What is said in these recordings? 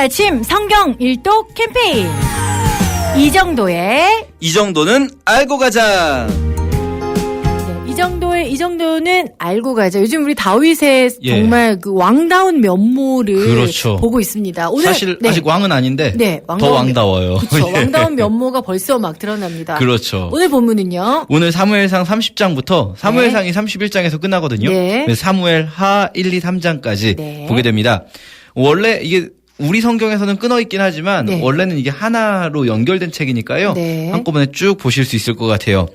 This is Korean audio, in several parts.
아침 성경 일독 캠페인 이 정도는 알고 가자. 이 정도는 알고 가자. 요즘 우리 다윗의 정말 그 왕다운 면모를 그렇죠. 보고 있습니다. 오늘 사실 아직 왕은 아닌데 더 왕다워요. 그렇죠. 왕다운 면모가 벌써 막 드러납니다. 그렇죠. 오늘 본문은요. 오늘 사무엘상 30장부터 사무엘상이 31장에서 끝나거든요. 사무엘 하 1, 2, 3장까지 보게 됩니다. 원래 이게 우리 성경에서는 끊어 있긴 하지만 원래는 이게 하나로 연결된 책이니까요. 한꺼번에 쭉 보실 수 있을 것 같아요.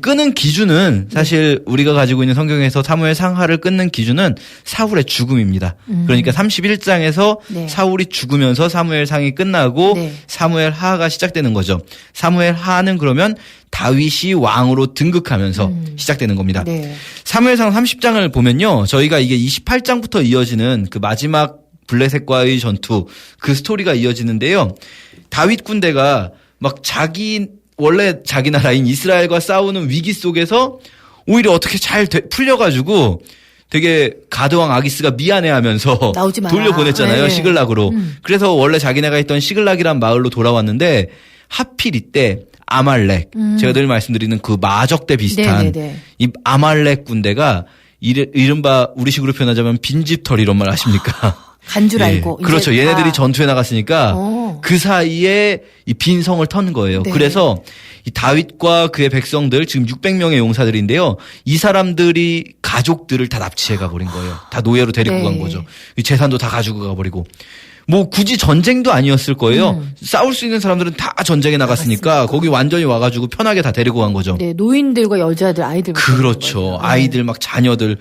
끊는 기준은 사실 우리가 가지고 있는 성경에서 사무엘 상하를 끊는 기준은 사울의 죽음입니다. 그러니까 31장에서 사울이 죽으면서 사무엘 상이 끝나고 사무엘 하가 시작되는 거죠. 사무엘 하는 그러면 다윗이 왕으로 등극하면서 시작되는 겁니다. 사무엘상 30장을 보면요. 저희가 이게 28장부터 이어지는 그 마지막 블레셋과의 전투 그 스토리가 이어지는데요. 다윗 군대가 막 원래 자기 나라인 이스라엘과 싸우는 위기 속에서 오히려 어떻게 잘 풀려가지고 되게 가드왕 아기스가 미안해하면서 돌려보냈잖아요. 시글락으로. 그래서 원래 자기네가 있던 시글락이란 마을로 돌아왔는데 하필 이때 아말렉 제가 늘 말씀드리는 그 마적대 비슷한 이 아말렉 군대가 이른바 우리식으로 표현하자면 빈집털 이런 말 아십니까? 간 줄 알고. 그렇죠. 얘네들이 전투에 나갔으니까 그 사이에 이 빈 성을 턴 거예요. 그래서 이 다윗과 그의 백성들 지금 600명의 용사들인데요. 이 사람들이 가족들을 다 납치해 가버린 거예요. 다 노예로 데리고 간 거죠. 이 재산도 다 가지고 가버리고. 뭐 굳이 전쟁도 아니었을 거예요. 싸울 수 있는 사람들은 다 전쟁에 나갔으니까 거기 완전히 와가지고 편하게 다 데리고 간 거죠. 노인들과 여자들, 아이들. 그렇죠. 아이들 막 자녀들.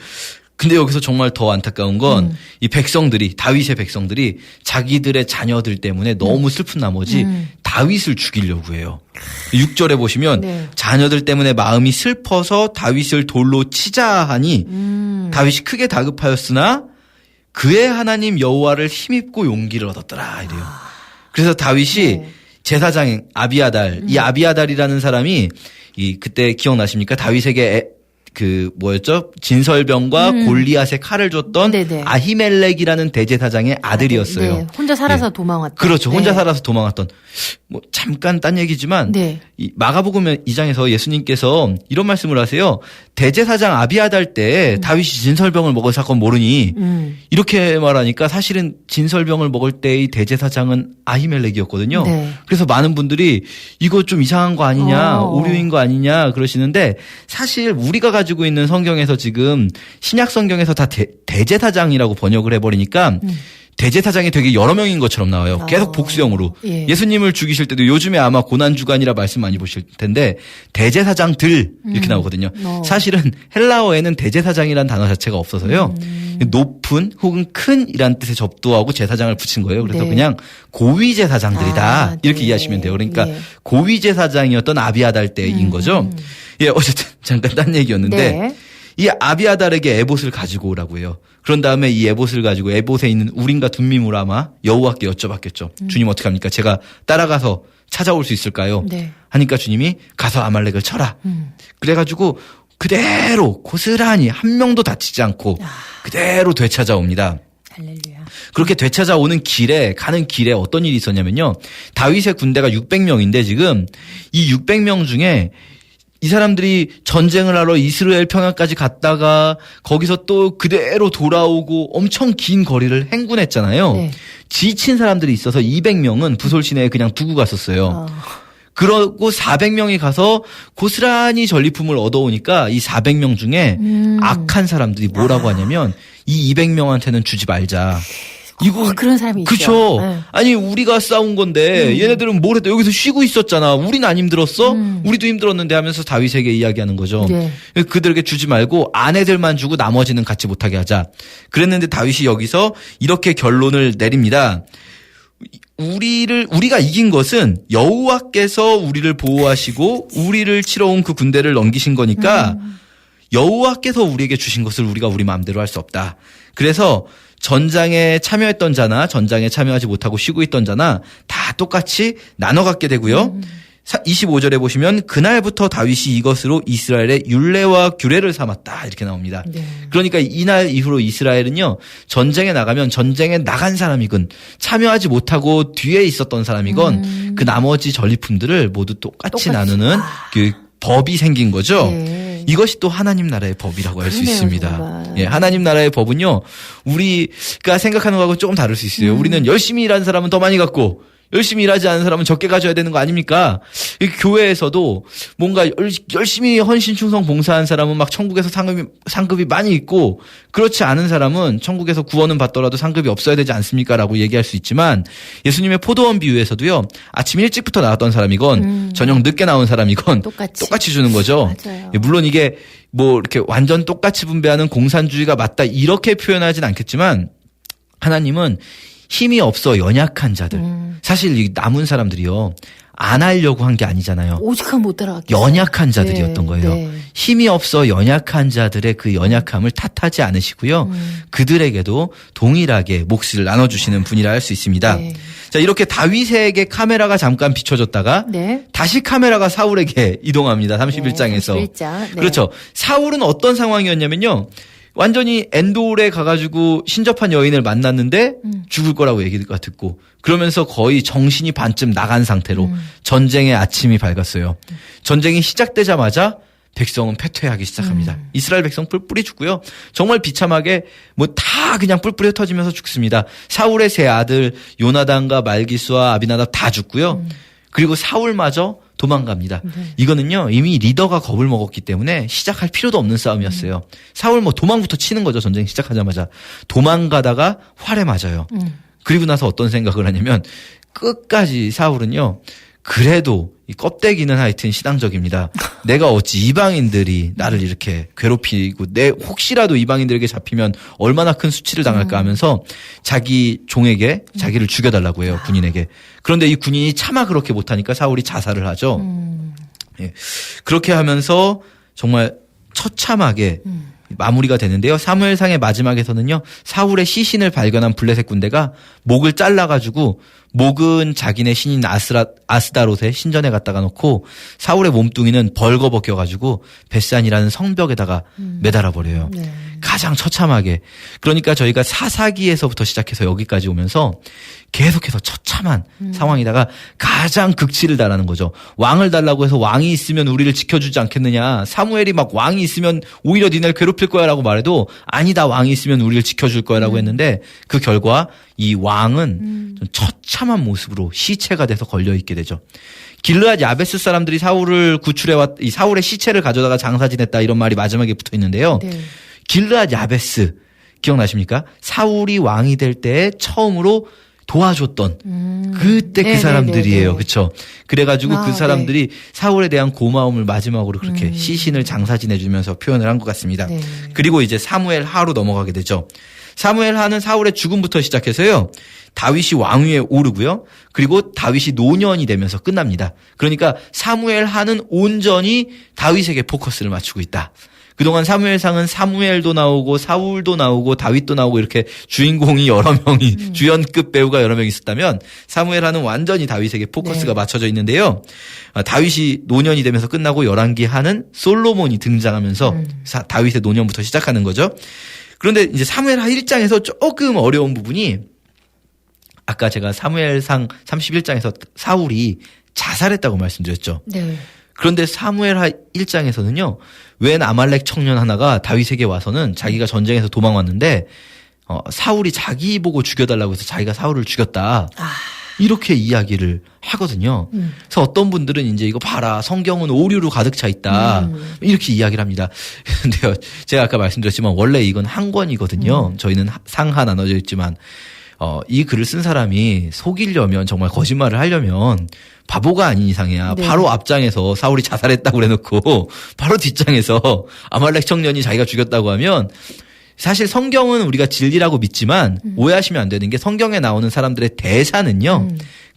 근데 여기서 정말 더 안타까운 건 이 백성들이 다윗의 백성들이 자기들의 자녀들 때문에 너무 슬픈 나머지 다윗을 죽이려고 해요. 6절에 보시면 자녀들 때문에 마음이 슬퍼서 다윗을 돌로 치자 하니 다윗이 크게 다급하였으나 그의 하나님 여호와를 힘입고 용기를 얻었더라 이래요. 그래서 다윗이 제사장 아비아달 이 아비아달이라는 사람이 그때 기억나십니까? 다윗에게 진설병과 골리앗의 칼을 줬던 아히멜렉이라는 대제사장의 아들이었어요. 혼자 살아서 도망왔던. 그렇죠. 혼자 살아서 도망왔던. 뭐 잠깐 딴 얘기지만 이 마가복음 2장에서 예수님께서 이런 말씀을 하세요. 대제사장 아비아달 때 다윗이 진설병을 먹을 사건 모르니 이렇게 말하니까 사실은 진설병을 먹을 때의 대제사장은 아히멜렉이었거든요. 그래서 많은 분들이 이거 좀 이상한 거 아니냐, 오류인 거 아니냐 그러시는데 사실 우리가 가지고 있는 성경에서 지금 신약 성경에서 다 대제사장이라고 번역을 해버리니까 대제사장이 되게 여러 명인 것처럼 나와요. 계속 복수형으로. 예수님을 죽이실 때도 요즘에 아마 고난주간이라 말씀 많이 보실 텐데 대제사장들 이렇게 나오거든요. 사실은 헬라어에는 대제사장이라는 단어 자체가 없어서요. 높은 혹은 큰이란 뜻의 접두하고 제사장을 붙인 거예요. 그래서 그냥 고위제사장들이다 이렇게 이해하시면 돼요. 그러니까 고위제사장이었던 아비아달 때인 거죠. 어쨌든 잠깐 딴 얘기였는데 이 아비아달에게 에봇을 가지고 오라고 해요. 그런 다음에 이 에봇을 가지고 에봇에 있는 우림과 둠밈을 아마 여호와께 여쭤봤겠죠. 주님 어떡합니까? 제가 따라가서 찾아올 수 있을까요? 하니까 주님이 가서 아말렉을 쳐라. 그래가지고 그대로 고스란히 한 명도 다치지 않고 그대로 되찾아옵니다. 할렐루야. 그렇게 되찾아오는 가는 길에 어떤 일이 있었냐면요. 다윗의 군대가 600명인데 지금 이 600명 중에 이 사람들이 전쟁을 하러 이스라엘 평야까지 갔다가 거기서 또 그대로 돌아오고 엄청 긴 거리를 행군했잖아요. 지친 사람들이 있어서 200명은 부솔 시내에 그냥 두고 갔었어요. 그러고 400명이 가서 고스란히 전리품을 얻어오니까 이 400명 중에 악한 사람들이 뭐라고 하냐면 이 200명한테는 주지 말자. 이거 그런 사람이 있죠. 그렇죠. 아니 우리가 싸운 건데 얘네들은 뭘 했다. 여기서 쉬고 있었잖아. 우리는 안 힘들었어? 우리도 힘들었는데 하면서 다윗에게 이야기하는 거죠. 그들에게 주지 말고 아내들만 주고 나머지는 갖지 못하게 하자. 그랬는데 다윗이 여기서 이렇게 결론을 내립니다. 우리가 이긴 것은 여호와께서 우리를 보호하시고 우리를 치러 온 그 군대를 넘기신 거니까 여호와께서 우리에게 주신 것을 우리가 우리 마음대로 할 수 없다. 그래서 전장에 참여했던 자나 전장에 참여하지 못하고 쉬고 있던 자나 다 똑같이 나눠 갖게 되고요. 25절에 보시면 그날부터 다윗이 이것으로 이스라엘의 율례와 규례를 삼았다 이렇게 나옵니다. 네. 그러니까 이날 이후로 이스라엘은요 전쟁에 나가면 전쟁에 나간 사람이건 참여하지 못하고 뒤에 있었던 사람이건 그 나머지 전리품들을 모두 똑같이 나누는 그 법이 생긴 거죠. 네. 이것이 또 하나님 나라의 법이라고 할 수 있습니다. 예, 하나님 나라의 법은요 우리가 생각하는 거하고 조금 다를 수 있어요. 우리는 열심히 일하는 사람은 더 많이 갖고 열심히 일하지 않은 사람은 적게 가져야 되는 거 아닙니까? 교회에서도 뭔가 열심히 헌신 충성 봉사한 사람은 막 천국에서 상급이 많이 있고 그렇지 않은 사람은 천국에서 구원은 받더라도 상급이 없어야 되지 않습니까? 라고 얘기할 수 있지만 예수님의 포도원 비유에서도요. 아침 일찍부터 나왔던 사람이건 저녁 늦게 나온 사람이건 똑같이 주는 거죠. 맞아요. 물론 이게 뭐 이렇게 완전 똑같이 분배하는 공산주의가 맞다 이렇게 표현하진 않겠지만 하나님은 힘이 없어 연약한 자들. 사실 이 남은 사람들이요. 안 하려고 한 게 아니잖아요. 오직하면 못 따라가겠어요. 연약한 자들이었던 거예요. 네. 힘이 없어 연약한 자들의 그 연약함을 탓하지 않으시고요. 그들에게도 동일하게 몫을 나눠주시는 분이라 할 수 있습니다. 네. 자, 이렇게 다윗에게 카메라가 잠깐 비춰졌다가 네. 다시 카메라가 사울에게 이동합니다. 31장에서. 네, 31장. 네. 그렇죠. 사울은 어떤 상황이었냐면요. 완전히 엔돌에 가가지고 신접한 여인을 만났는데 죽을 거라고 얘기가 듣고 그러면서 거의 정신이 반쯤 나간 상태로 전쟁의 아침이 밝았어요. 전쟁이 시작되자마자 백성은 패퇴하기 시작합니다. 이스라엘 백성 뿔뿔이 죽고요. 정말 비참하게 뭐 다 그냥 뿔뿔이 흩어지면서 죽습니다. 사울의 세 아들 요나단과 말기수와 아비나답 다 죽고요. 그리고 사울마저 도망갑니다. 이거는요 이미 리더가 겁을 먹었기 때문에 시작할 필요도 없는 싸움이었어요. 사울 뭐 도망부터 치는 거죠. 전쟁 시작하자마자. 도망가다가 활에 맞아요. 그리고 나서 어떤 생각을 하냐면 끝까지 사울은요 그래도 이 껍데기는 하여튼 신앙적입니다. 내가 어찌 이방인들이 나를 이렇게 괴롭히고 혹시라도 이방인들에게 잡히면 얼마나 큰 수치를 당할까 하면서 자기 종에게 자기를 죽여달라고 해요. 군인에게. 그런데 이 군인이 차마 그렇게 못하니까 사울이 자살을 하죠. 예. 그렇게 하면서 정말 처참하게 마무리가 되는데요. 사무엘상의 마지막에서는요. 사울의 시신을 발견한 블레셋 군대가 목을 잘라가지고 목은 자기네 신인 아스다롯의 신전에 갖다가 놓고 사울의 몸뚱이는 벌거벗겨가지고 벳산이라는 성벽에다가 매달아 버려요. 네. 가장 처참하게. 그러니까 저희가 사사기에서부터 시작해서 여기까지 오면서 계속해서 처참한 상황이다가 가장 극치를 달하는 거죠. 왕을 달라고 해서 왕이 있으면 우리를 지켜주지 않겠느냐. 사무엘이 막 왕이 있으면 오히려 니네를 괴롭힐 거야 라고 말해도 아니다 왕이 있으면 우리를 지켜줄 거야 라고 했는데 그 결과 이 왕은 좀 처참한 모습으로 시체가 돼서 걸려있게 되죠. 길르앗 야베스 사람들이 사울을 이 사울의 시체를 가져다가 장사 지냈다 이런 말이 마지막에 붙어 있는데요. 네. 길르앗 야베스 기억나십니까? 사울이 왕이 될 때 처음으로 도와줬던 그때 그 사람들이에요. 그렇죠? 그래가지고 그 사람들이 사울에 대한 고마움을 마지막으로 그렇게 시신을 장사 지내주면서 표현을 한 것 같습니다. 네. 그리고 이제 사무엘 하로 넘어가게 되죠. 사무엘 하는 사울의 죽음부터 시작해서요. 다윗이 왕위에 오르고요. 그리고 다윗이 노년이 되면서 끝납니다. 그러니까 사무엘 하는 온전히 다윗에게 포커스를 맞추고 있다. 그동안 사무엘상은 사무엘도 나오고 사울도 나오고 다윗도 나오고 이렇게 주인공이 여러 명이 주연급 배우가 여러 명 있었다면 사무엘하는 완전히 다윗에게 포커스가 맞춰져 있는데요. 다윗이 노년이 되면서 끝나고 열왕기 하는 솔로몬이 등장하면서 다윗의 노년부터 시작하는 거죠. 그런데 이제 사무엘하 1장에서 조금 어려운 부분이 아까 제가 사무엘상 31장에서 사울이 자살했다고 말씀드렸죠. 네. 그런데 사무엘하 1장에서는요. 웬 아말렉 청년 하나가 다윗에게 와서는 자기가 전쟁에서 도망왔는데 사울이 자기 보고 죽여달라고 해서 자기가 사울을 죽였다. 이렇게 이야기를 하거든요. 그래서 어떤 분들은 이제 이거 봐라. 성경은 오류로 가득 차 있다. 이렇게 이야기를 합니다. 근데요. 제가 아까 말씀드렸지만 원래 이건 한 권이거든요. 저희는 상하 나눠져 있지만 이 글을 쓴 사람이 속이려면 정말 거짓말을 하려면 바보가 아닌 이상이야. 네. 바로 앞장에서 사울이 자살했다고 그래놓고 바로 뒷장에서 아말렉 청년이 자기가 죽였다고 하면 사실 성경은 우리가 진리라고 믿지만 오해하시면 안 되는 게 성경에 나오는 사람들의 대사는요.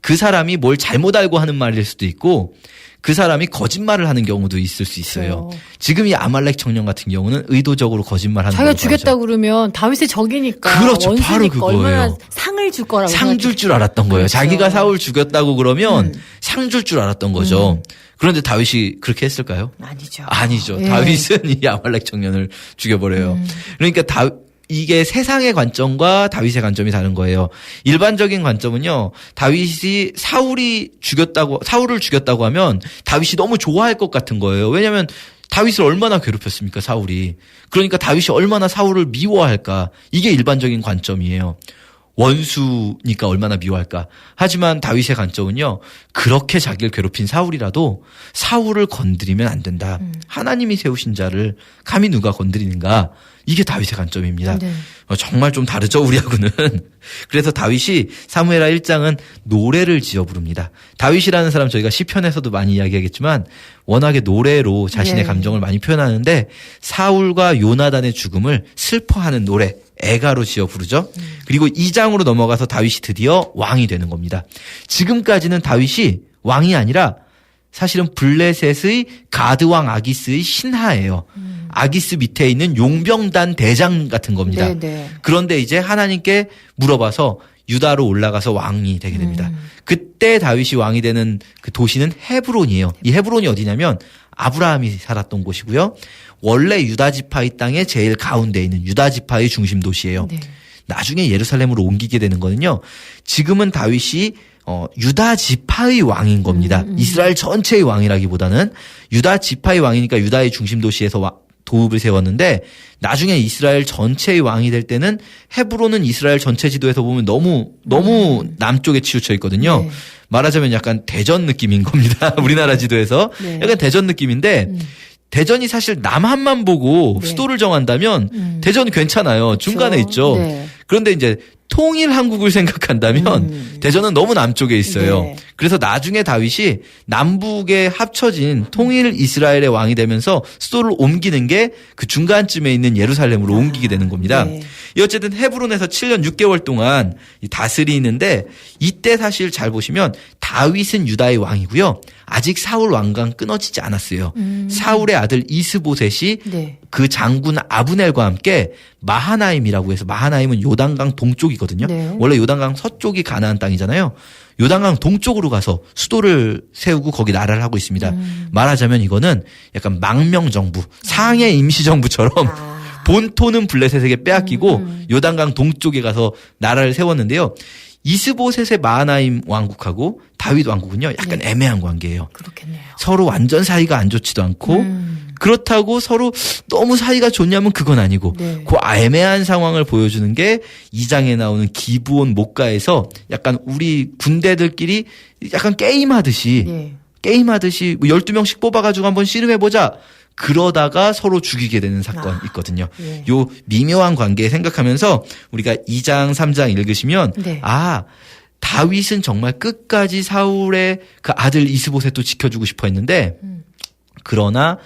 그 사람이 뭘 잘못 알고 하는 말일 수도 있고 그 사람이 거짓말을 하는 경우도 있을 수 있어요. 그렇죠. 지금 이 아말렉 청년 같은 경우는 의도적으로 거짓말하는 자기가 주겠다고 그러면 다윗의 적이니까 그렇죠. 원수니까 바로 그거예요. 얼마나 상을 줄 거라고 상 줄 줄 알았던 거예요. 그렇죠. 자기가 사울 죽였다고 그러면 상 줄 줄 알았던 거죠. 그런데 다윗이 그렇게 했을까요? 아니죠. 예. 다윗은 이 아말렉 청년을 죽여버려요. 그러니까 이게 세상의 관점과 다윗의 관점이 다른 거예요. 일반적인 관점은요, 다윗이 사울을 죽였다고 하면 다윗이 너무 좋아할 것 같은 거예요. 왜냐하면 다윗을 얼마나 괴롭혔습니까, 사울이. 그러니까 다윗이 얼마나 사울을 미워할까. 이게 일반적인 관점이에요. 원수니까 얼마나 미워할까. 하지만 다윗의 관점은요, 그렇게 자기를 괴롭힌 사울이라도 사울을 건드리면 안 된다. 하나님이 세우신 자를 감히 누가 건드리는가. 이게 다윗의 관점입니다. 네. 정말 좀 다르죠, 우리하고는. 그래서 다윗이 사무엘하 1장은 노래를 지어 부릅니다. 다윗이라는 사람 저희가 시편에서도 많이 이야기하겠지만 워낙에 노래로 자신의 감정을 많이 표현하는데 사울과 요나단의 죽음을 슬퍼하는 노래, 애가로 지어 부르죠. 그리고 2장으로 넘어가서 다윗이 드디어 왕이 되는 겁니다. 지금까지는 다윗이 왕이 아니라 사실은 블레셋의 가드왕 아기스의 신하예요. 아기스 밑에 있는 용병단 대장 같은 겁니다. 네네. 그런데 이제 하나님께 물어봐서 유다로 올라가서 왕이 되게 됩니다. 그때 다윗이 왕이 되는 그 도시는 헤브론이에요. 이 헤브론이 어디냐면 아브라함이 살았던 곳이고요. 원래 유다 지파의 땅의 제일 가운데 있는 유다 지파의 중심 도시예요. 네. 나중에 예루살렘으로 옮기게 되는 거는요. 지금은 다윗이 유다 지파의 왕인 겁니다. 이스라엘 전체의 왕이라기보다는 유다 지파의 왕이니까 유다의 중심 도시에서 도읍을 세웠는데 나중에 이스라엘 전체의 왕이 될 때는 헤브론은 이스라엘 전체 지도에서 보면 너무 남쪽에 치우쳐 있거든요. 네. 말하자면 약간 대전 느낌인 겁니다. 우리나라 지도에서. 네. 약간 대전 느낌인데 대전이 사실 남한만 보고 수도를 정한다면 대전이 괜찮아요. 중간에 그렇죠. 있죠. 네. 그런데 이제 통일 한국을 생각한다면 대전은 너무 남쪽에 있어요. 네. 그래서 나중에 다윗이 남북에 합쳐진 통일 이스라엘의 왕이 되면서 수도를 옮기는 게 그 중간쯤에 있는 예루살렘으로 옮기게 되는 겁니다. 네. 어쨌든 헤브론에서 7년 6개월 동안 다스리는데 이때 사실 잘 보시면 다윗은 유다의 왕이고요. 아직 사울 왕과는 끊어지지 않았어요. 사울의 아들 이스보셋이 그 장군 아브넬과 함께 마하나임이라고 해서 마하나임은 요단강 동쪽이거든요. 네. 원래 요단강 서쪽이 가나안 땅이잖아요. 요단강 동쪽으로 가서 수도를 세우고 거기 나라를 하고 있습니다. 말하자면 이거는 약간 망명정부, 상해 임시정부처럼 본토는 블레셋에게 빼앗기고 요단강 동쪽에 가서 나라를 세웠는데요. 이스보셋의 마하나임 왕국하고 다윗 왕국은요. 약간 애매한 관계예요. 그렇겠네요. 서로 완전 사이가 안 좋지도 않고 그렇다고 서로 너무 사이가 좋냐면 그건 아니고 그 애매한 상황을 보여주는 게 2장에 나오는 기브온 목가에서 약간 우리 군대들끼리 약간 게임하듯이 뭐 12명씩 뽑아가지고 한번 씨름해보자. 그러다가 서로 죽이게 되는 사건이 있거든요. 요 미묘한 관계 생각하면서 우리가 2장, 3장 읽으시면 다윗은 정말 끝까지 사울의 그 아들 이스보셋도 지켜주고 싶어 했는데 그러나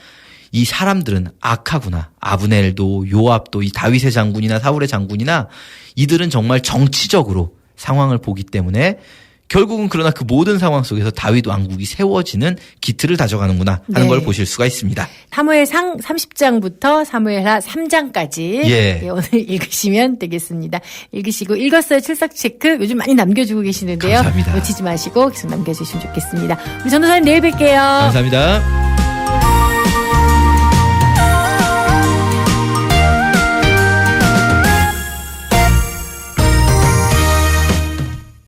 이 사람들은 악하구나. 아브넬도 요압도 이 다윗의 장군이나 사울의 장군이나 이들은 정말 정치적으로 상황을 보기 때문에 결국은 그러나 그 모든 상황 속에서 다윗 왕국이 세워지는 기틀을 다져가는구나 하는 걸 보실 수가 있습니다. 사무엘상 30장부터 사무엘하 3장까지 오늘 읽으시면 되겠습니다. 읽으시고 읽었어요 출석 체크 요즘 많이 남겨주고 계시는데요. 감사합니다. 놓치지 마시고 계속 남겨주시면 좋겠습니다. 우리 전도사님 내일 뵐게요. 감사합니다.